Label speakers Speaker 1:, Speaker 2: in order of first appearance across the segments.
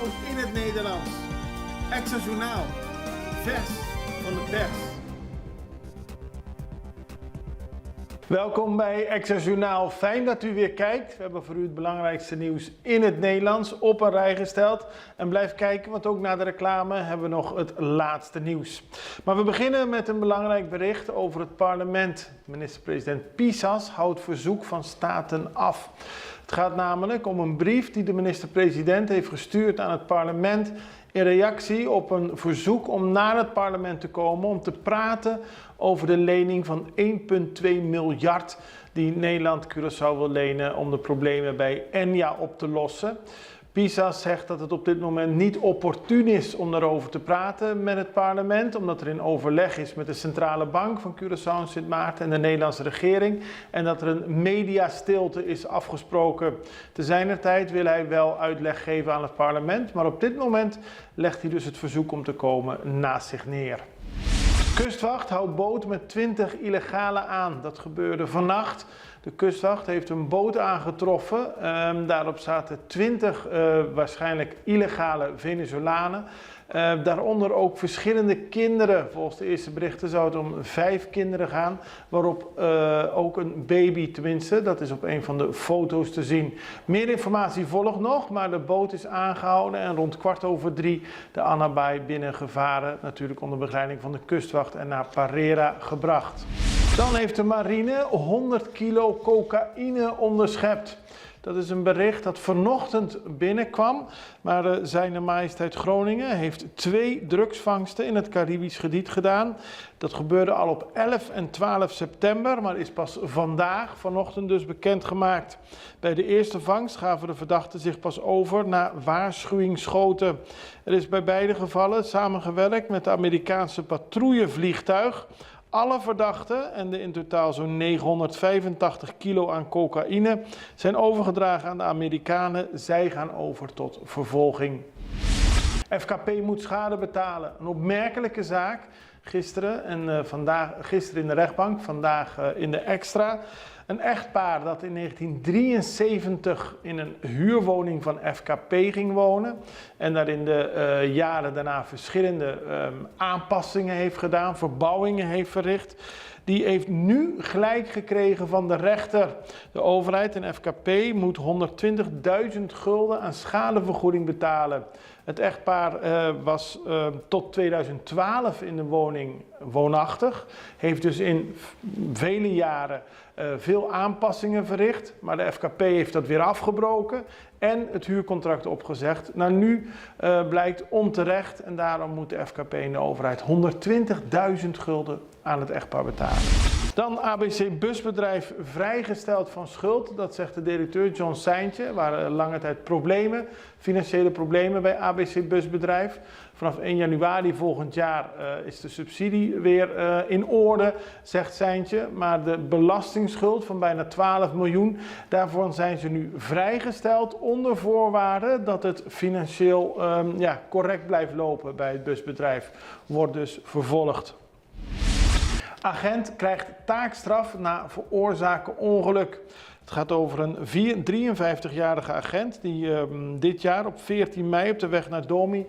Speaker 1: In het Nederlands. Extra Journaal. Vers van de pers. Welkom bij Extra Journaal. Fijn dat u weer kijkt. We hebben voor u het belangrijkste nieuws in het Nederlands op een rij gesteld. En blijf kijken, want ook na de reclame hebben we nog het laatste nieuws. Maar we beginnen met een belangrijk bericht over het parlement. Minister-president Pisas houdt verzoek van staten af. Het gaat namelijk om een brief die de minister-president heeft gestuurd aan het parlement in reactie op een verzoek om naar het parlement te komen om te praten over de lening van 1,2 miljard die Nederland Curaçao wil lenen om de problemen bij Enya op te lossen. Pisas zegt dat het op dit moment niet opportun is om daarover te praten met het parlement, omdat er in overleg is met de Centrale Bank van Curaçao en Sint Maarten en de Nederlandse regering en dat er een mediastilte is afgesproken. Te zijner tijd wil hij wel uitleg geven aan het parlement, maar op dit moment legt hij dus het verzoek om te komen naast zich neer. Kustwacht houdt boot met 20 illegale aan. Dat gebeurde vannacht. De kustwacht heeft een boot aangetroffen. Daarop zaten 20 waarschijnlijk illegale Venezolanen. Daaronder ook verschillende kinderen. Volgens de eerste berichten zou het om 5 kinderen gaan. Waarop ook een baby, tenminste, dat is op een van de foto's te zien. Meer informatie volgt nog, maar de boot is aangehouden en rond 2:15 de Annabaai binnengevaren. Natuurlijk onder begeleiding van de kustwacht en naar Parera gebracht. Dan heeft de marine 100 kilo cocaïne onderschept. Dat is een bericht dat vanochtend binnenkwam, maar Zijne Majesteit Groningen heeft 2 drugsvangsten in het Caribisch gebied gedaan. Dat gebeurde al op 11 en 12 september, maar is pas vanochtend dus bekendgemaakt. Bij de eerste vangst gaven de verdachten zich pas over na waarschuwingsschoten. Er is bij beide gevallen samengewerkt met het Amerikaanse patrouillevliegtuig. Alle verdachten en de in totaal zo'n 985 kilo aan cocaïne zijn overgedragen aan de Amerikanen. Zij gaan over tot vervolging. FKP moet schade betalen. Een opmerkelijke zaak. Gisteren in de rechtbank, vandaag in de extra. Een echtpaar dat in 1973 in een huurwoning van FKP ging wonen en daar in de jaren daarna verschillende aanpassingen heeft gedaan, verbouwingen heeft verricht. Die heeft nu gelijk gekregen van de rechter. De overheid en FKP moet 120.000 gulden aan schadevergoeding betalen. Het echtpaar was tot 2012 in de woning woonachtig. Heeft dus in vele jaren veel aanpassingen verricht. Maar de FKP heeft dat weer afgebroken en het huurcontract opgezegd. Nou, nu blijkt onterecht en daarom moet de FKP en de overheid 120.000 gulden aan het echtpaar betalen. Dan ABC Busbedrijf vrijgesteld van schuld. Dat zegt de directeur John Seintje. Er waren lange tijd financiële problemen bij ABC Busbedrijf. Vanaf 1 januari volgend jaar is de subsidie weer in orde, zegt Seintje. Maar de belastingsschuld van bijna 12 miljoen, daarvoor zijn ze nu vrijgesteld onder voorwaarde dat het financieel correct blijft lopen bij het busbedrijf. Wordt dus vervolgd. Agent krijgt taakstraf na veroorzaken ongeluk. Het gaat over een 53-jarige agent die dit jaar op 14 mei op de weg naar Domi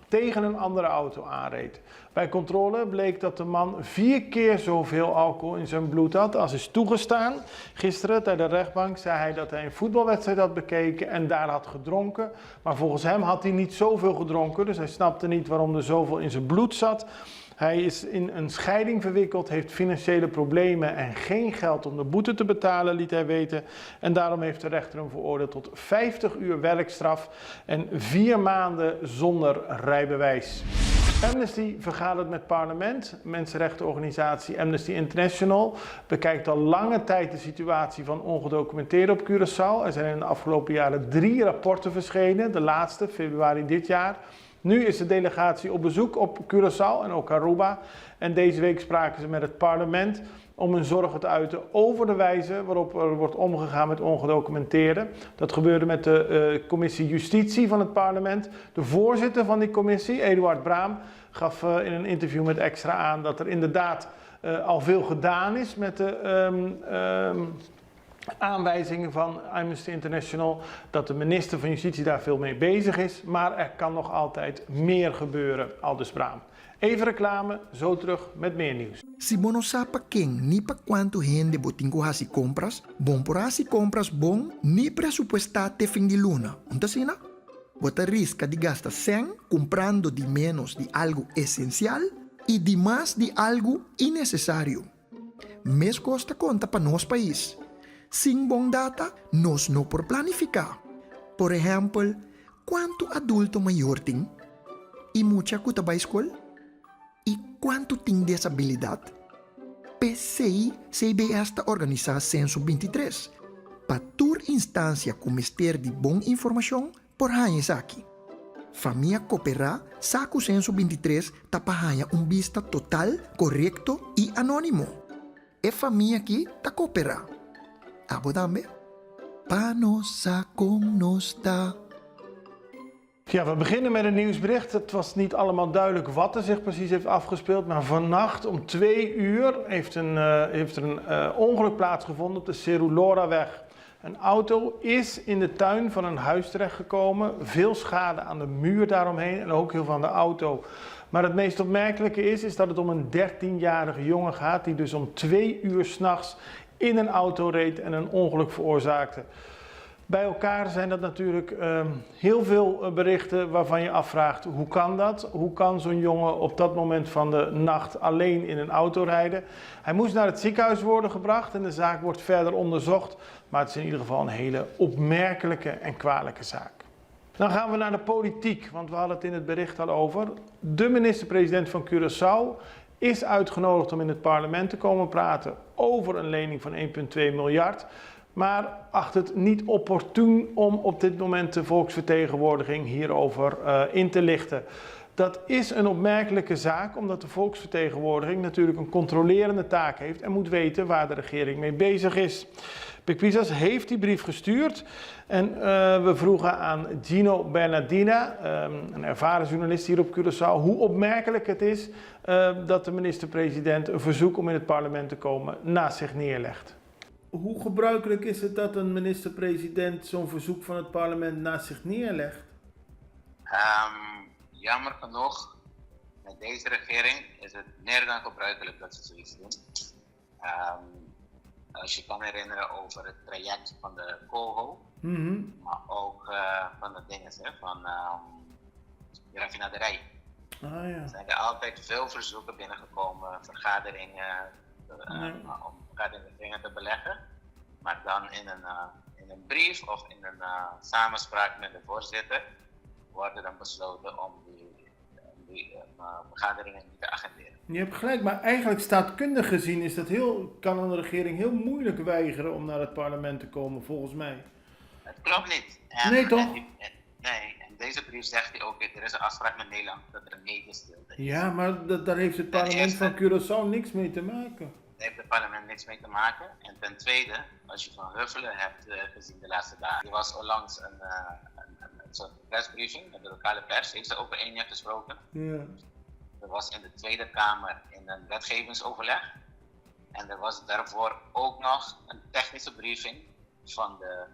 Speaker 1: tegen een andere auto aanreed. Bij controle bleek dat de man 4 keer zoveel alcohol in zijn bloed had als is toegestaan. Gisteren tijdens de rechtbank zei hij dat hij een voetbalwedstrijd had bekeken en daar had gedronken. Maar volgens hem had hij niet zoveel gedronken, dus hij snapte niet waarom er zoveel in zijn bloed zat. Hij is in een scheiding verwikkeld, heeft financiële problemen en geen geld om de boete te betalen, liet hij weten. En daarom heeft de rechter hem veroordeeld tot 50 uur werkstraf en 4 maanden zonder rijbewijs. Amnesty vergadert met het parlement. Mensenrechtenorganisatie Amnesty International bekijkt al lange tijd de situatie van ongedocumenteerden op Curaçao. Er zijn in de afgelopen jaren 3 rapporten verschenen, de laatste februari dit jaar. Nu is de delegatie op bezoek op Curaçao en ook Aruba. En deze week spraken ze met het parlement om hun zorgen te uiten over de wijze waarop er wordt omgegaan met ongedocumenteerden. Dat gebeurde met de commissie Justitie van het parlement. De voorzitter van die commissie, Eduard Braam, gaf in een interview met Extra aan dat er inderdaad al veel gedaan is met de aanwijzingen van Amnesty International dat de minister van Justitie daar veel mee bezig is, maar er kan nog altijd meer gebeuren, aldus Braam. Even reclame, zo terug met meer nieuws.
Speaker 2: Si bono sapa king ni pa quanto gente botingo hasi compras, bon por hasi compras bon ni presupuestate fin di luna. Untasina? Bota risca di gasta 100 comprando di menos di algo esencial y di más di algo innecesario. Mes costa conta pa nos país. Sin bom data, nos no por planificar. Por ejemplo, quanto adulto maior tem? E mucha kuta ba escola? E quanto tem desabilidade? PCI CB esta organizar Censo 23. Pa tur instância comester de bom informação por hanhas aqui. Família cooperar, saco Censo 23 tapahanha vista total, correto e anônimo. E família aqui ta cooperar. Abodambe? Panosa kom nosta.
Speaker 1: Ja, we beginnen met een nieuwsbericht. Het was niet allemaal duidelijk wat er zich precies heeft afgespeeld. Maar vannacht om 2 uur heeft er een ongeluk plaatsgevonden op de Cerulora-weg. Een auto is in de tuin van een huis terechtgekomen. Veel schade aan de muur daaromheen en ook heel veel aan de auto. Maar het meest opmerkelijke is dat het om een 13-jarige jongen gaat die dus om 2 uur 's nachts in een auto reed en een ongeluk veroorzaakte. Bij elkaar zijn dat natuurlijk heel veel berichten waarvan je afvraagt hoe kan dat? Hoe kan zo'n jongen op dat moment van de nacht alleen in een auto rijden? Hij moest naar het ziekenhuis worden gebracht en de zaak wordt verder onderzocht. Maar het is in ieder geval een hele opmerkelijke en kwalijke zaak. Dan gaan we naar de politiek, want we hadden het in het bericht al over. De minister-president van Curaçao is uitgenodigd om in het parlement te komen praten over een lening van 1,2 miljard. Maar acht het niet opportun om op dit moment de volksvertegenwoordiging hierover in te lichten. Dat is een opmerkelijke zaak, omdat de volksvertegenwoordiging natuurlijk een controlerende taak heeft en moet weten waar de regering mee bezig is. Bequisas heeft die brief gestuurd en we vroegen aan Gino Bernardina, een ervaren journalist hier op Curaçao, hoe opmerkelijk het is dat de minister-president een verzoek om in het parlement te komen naast zich neerlegt. Hoe gebruikelijk is het dat een minister-president zo'n verzoek van het parlement naast zich neerlegt?
Speaker 3: Jammer genoeg, met deze regering is het meer dan gebruikelijk dat ze zoiets doen. Als je kan herinneren over het traject van de COHO, maar ook van de dingen van de raffinaderij. Er zijn er altijd veel verzoeken binnengekomen, vergaderingen, om vergaderingen te beleggen. Maar dan in een brief of in een samenspraak met de voorzitter wordt dan besloten om die vergaderingen niet te agenderen.
Speaker 1: Je hebt gelijk, maar eigenlijk staatkundig gezien is dat kan een regering heel moeilijk weigeren om naar het parlement te komen, volgens mij.
Speaker 3: Het klopt niet.
Speaker 1: Nee, toch?
Speaker 3: En deze brief zegt hij ook, er is een afspraak met Nederland dat er een medestilte is.
Speaker 1: Ja, maar daar heeft het parlement van Curaçao niks mee te maken.
Speaker 3: Daar heeft het parlement niks mee te maken. En ten tweede, als je Van Huffelen hebt gezien de laatste dagen, die was onlangs een soort persbriefing met de lokale pers, heeft ze over 1 jaar gesproken.
Speaker 1: Ja.
Speaker 3: Er was in de Tweede Kamer in een wetgevingsoverleg. En er was daarvoor ook nog een technische briefing van de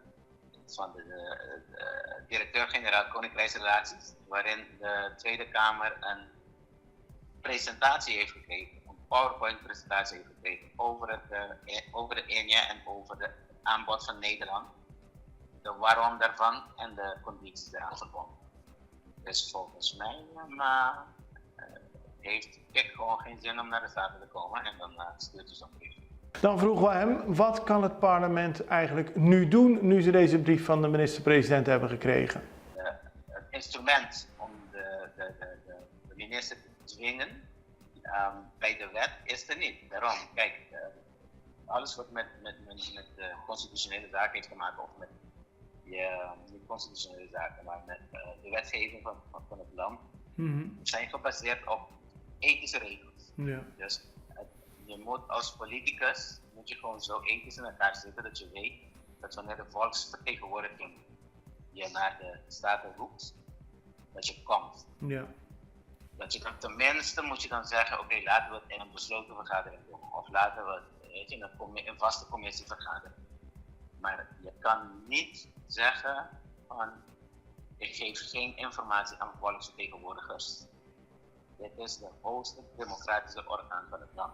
Speaker 3: directeur-generaal Koninkrijksrelaties, waarin de Tweede Kamer een presentatie heeft gekregen, een PowerPoint-presentatie heeft gekregen over de ENIA en over het aanbod van Nederland, de waarom daarvan en de condities eraan verbonden. Dus volgens mij heeft ik gewoon geen zin om naar de Staten te komen en dan stuurt hij zo'n brief.
Speaker 1: Dan vroegen we hem, wat kan het parlement eigenlijk nu doen, nu ze deze brief van de minister-president hebben gekregen?
Speaker 3: Het instrument om de minister te dwingen bij de wet is er niet. Daarom, kijk, alles wat met de constitutionele zaken heeft te maken, of met niet constitutionele zaken, maar met de wetgeving van het land, zijn gebaseerd op ethische regels. Ja. Dus je moet als politicus gewoon zo ethisch in elkaar zitten dat je weet dat wanneer de volksvertegenwoordiging je naar de Staten roept, dat je komt. Ja. Dat je dan tenminste moet je dan zeggen, oké, laten we het in een besloten vergadering doen. Of laten we het in een vaste commissie vergaderen. Maar je kan niet zeggen van ik geef geen informatie aan volksvertegenwoordigers. Dit is de hoogste democratische orgaan van het land.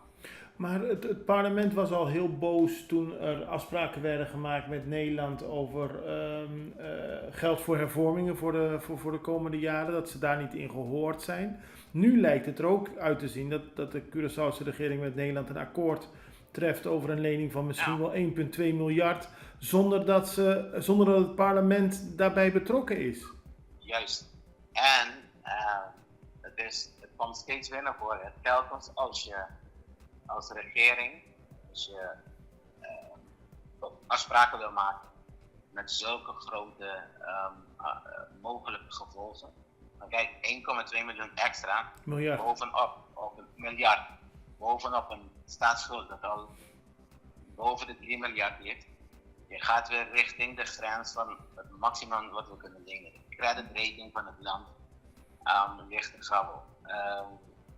Speaker 1: Maar het parlement was al heel boos toen er afspraken werden gemaakt met Nederland over geld voor hervormingen voor de komende jaren, dat ze daar niet in gehoord zijn. Nu lijkt het er ook uit te zien dat de Curaçaose regering met Nederland een akkoord treft over een lening van misschien wel 1,2 miljard, zonder dat het parlement daarbij betrokken is.
Speaker 3: Juist. En het komt steeds weer naar voren. Het telkens als regering, als je afspraken wil maken met zulke grote mogelijke gevolgen. Dan kijk, 1,2 miljoen extra bovenop, of een miljard, bovenop een staatsschuld dat al boven de 3 miljard ligt. Je gaat weer richting de grens van het maximum wat we kunnen lenen. De creditrating van het land ligt er gauw.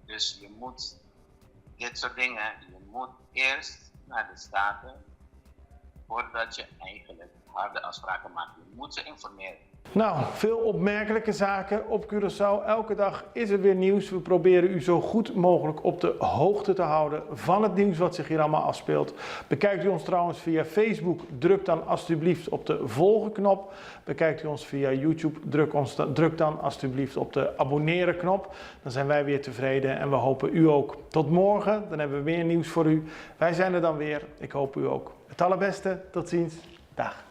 Speaker 3: Dus je moet dit soort dingen, je moet eerst naar de Staten voordat je eigenlijk harde afspraken maakt. Je moet ze informeren.
Speaker 1: Nou, veel opmerkelijke zaken op Curaçao. Elke dag is er weer nieuws. We proberen u zo goed mogelijk op de hoogte te houden van het nieuws wat zich hier allemaal afspeelt. Bekijkt u ons trouwens via Facebook, druk dan alsjeblieft op de volgen knop. Bekijkt u ons via YouTube, druk dan alsjeblieft op de abonneren knop. Dan zijn wij weer tevreden en we hopen u ook. Tot morgen, dan hebben we meer nieuws voor u. Wij zijn er dan weer. Ik hoop u ook. Het allerbeste. Tot ziens. Dag.